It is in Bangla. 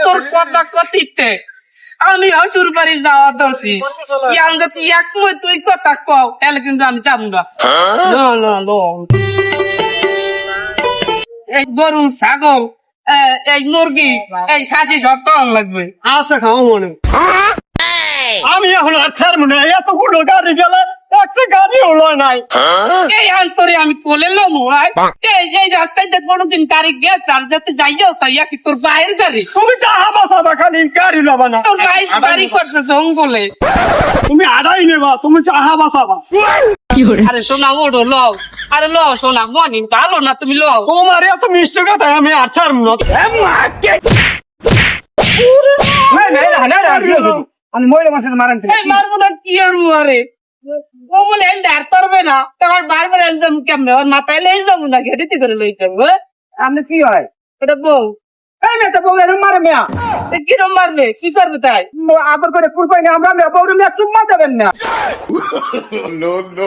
তোর কথা কথিতে আমি অসুর বাড়ি যাওয়া দর্শি তুই এক সময় তুই কথা কও তাহলে কিন্তু আমি যাবো না। না না লো এই গরু ছাগল এই মুরগি এই খাসি সব কম লাগবে। আচ্ছা খাও মনে আমি এখন আর ছাড়বো না এতগুলো গাড়ি গেলে একটা গাড়ি হলো নাই এই আন্তরে আমি কোলে লমু এই রাস্তায় যে কোনোদিন গাড়ি গেছে আর যাতে যাইয়াও তাই কি তোর বাইরের গাড়ি তুমি চাহা বাসাবা খালি গাড়ি লবা না তোর ভাই বাড়ি করছে জঙ্গলে। তুমি আড়াই নেবা তুমি চাহা বাসাবা আরে সোনা ওড়ো লও আরে লও সোনা মনি ভালো না তুমি লও তোমার এত মিষ্টি কথা আমি আর ছাড়বো না আমি মহিলা মাসে মারান এই মারবো না কি আর আরে ও বলে এন্ডার করবে না তোমার বারবার একদম কেমনে ওর মাথায় লই যাবো না ঘেটিতে করে লই যাবো আপনি কি হয় এটা বউ এই মেয়েটা বউ এরম মারে মেয়া কিরম মারবে কি করবে তাই আবার করে ফুল পাইনি আমরা মেয়া বউরে মেয়া সুম্মা দেবেন না no, no.